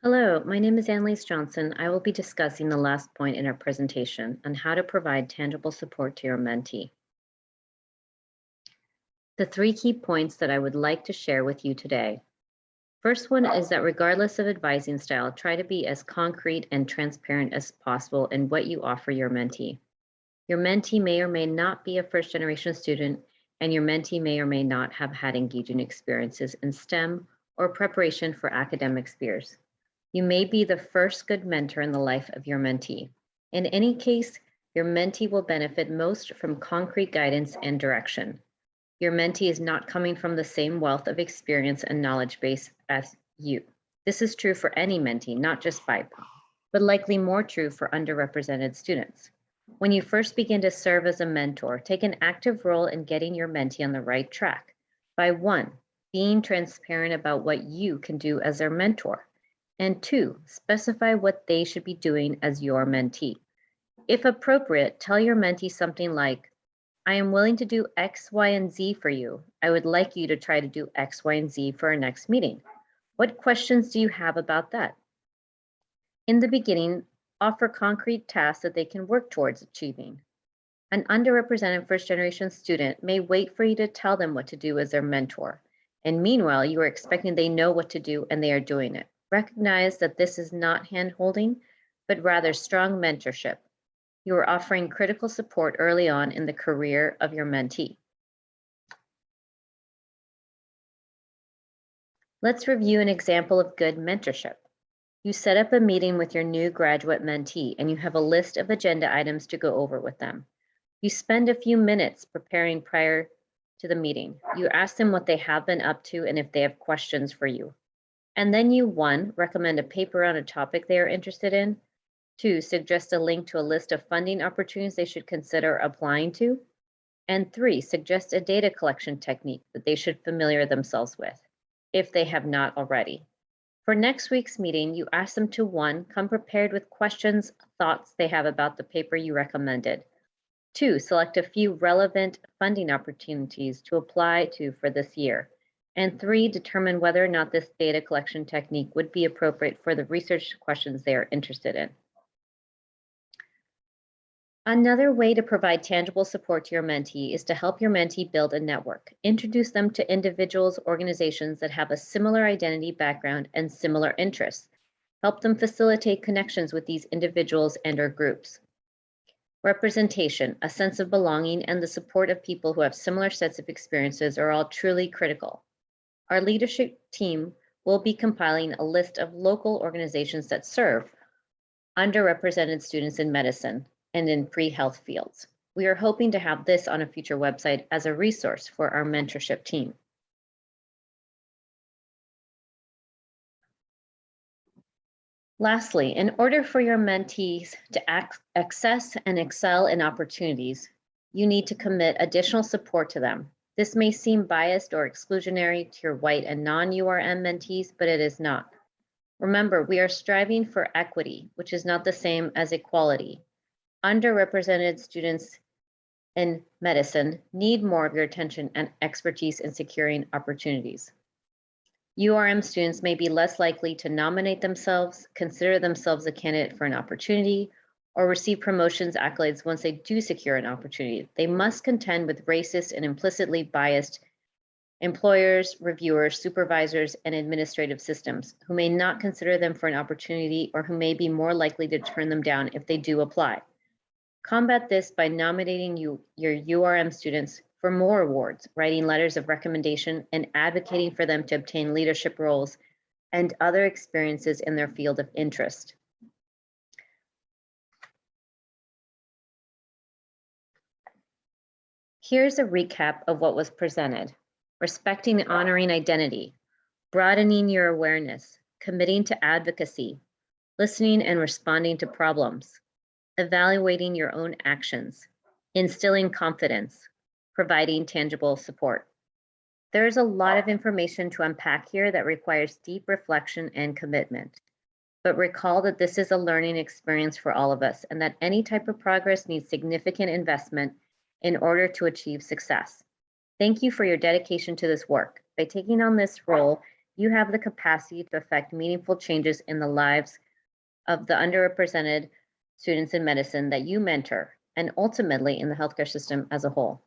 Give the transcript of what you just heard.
Hello, my name is Annalise Johnson. I will be discussing the last point in our presentation on how to provide tangible support to your mentee. The three key points that I would like to share with you today. First one is that regardless of advising style, try to be as concrete and transparent as possible in what you offer your mentee. Your mentee may or may not be a first-generation student, and your mentee may or may not have had engaging experiences in STEM or preparation for academic spheres. You may be the first good mentor in the life of your mentee. In any case, your mentee will benefit most from concrete guidance and direction. Your mentee is not coming from the same wealth of experience and knowledge base as you. This is true for any mentee, not just BIPOC, but likely more true for underrepresented students. When you first begin to serve as a mentor, take an active role in getting your mentee on the right track by 1, being transparent about what you can do as their mentor. And 2, specify what they should be doing as your mentee. If appropriate, tell your mentee something like, I am willing to do X, Y, and Z for you. I would like you to try to do X, Y, and Z for our next meeting. What questions do you have about that? In the beginning, offer concrete tasks that they can work towards achieving. An underrepresented first-generation student may wait for you to tell them what to do as their mentor. And meanwhile, you are expecting they know what to do and they are doing it. Recognize that this is not hand-holding, but rather strong mentorship. You are offering critical support early on in the career of your mentee. Let's review an example of good mentorship. You set up a meeting with your new graduate mentee and you have a list of agenda items to go over with them. You spend a few minutes preparing prior to the meeting. You ask them what they have been up to and if they have questions for you. And then you 1, recommend a paper on a topic they are interested in. 2, suggest a link to a list of funding opportunities they should consider applying to. And 3, suggest a data collection technique that they should familiar themselves with, if they have not already. For next week's meeting, you ask them to 1, come prepared with questions, thoughts they have about the paper you recommended. 2, select a few relevant funding opportunities to apply to for this year. And 3, determine whether or not this data collection technique would be appropriate for the research questions they are interested in. Another way to provide tangible support to your mentee is to help your mentee build a network. Introduce them to individuals, organizations that have a similar identity background and similar interests. Help them facilitate connections with these individuals and/or groups. Representation, a sense of belonging, and the support of people who have similar sets of experiences are all truly critical. Our leadership team will be compiling a list of local organizations that serve underrepresented students in medicine and in pre-health fields. We are hoping to have this on a future website as a resource for our mentorship team. Lastly, in order for your mentees to access and excel in opportunities, you need to commit additional support to them. This may seem biased or exclusionary to your white and non-URM mentees, but it is not. Remember, we are striving for equity, which is not the same as equality. Underrepresented students in medicine need more of your attention and expertise in securing opportunities. URM students may be less likely to nominate themselves, consider themselves a candidate for an opportunity, or receive promotions accolades once they do secure an opportunity. They must contend with racist and implicitly biased employers, reviewers, supervisors, and administrative systems who may not consider them for an opportunity or who may be more likely to turn them down if they do apply. Combat this by nominating your URM students for more awards, writing letters of recommendation, and advocating for them to obtain leadership roles and other experiences in their field of interest. Here's a recap of what was presented. Respecting and honoring identity, broadening your awareness, committing to advocacy, listening and responding to problems, evaluating your own actions, instilling confidence, providing tangible support. There's a lot of information to unpack here that requires deep reflection and commitment. But recall that this is a learning experience for all of us and that any type of progress needs significant investment in order to achieve success. Thank you for your dedication to this work. By taking on this role You have the capacity to affect meaningful changes in the lives of the underrepresented students in medicine that you mentor, and ultimately in the healthcare system as a whole.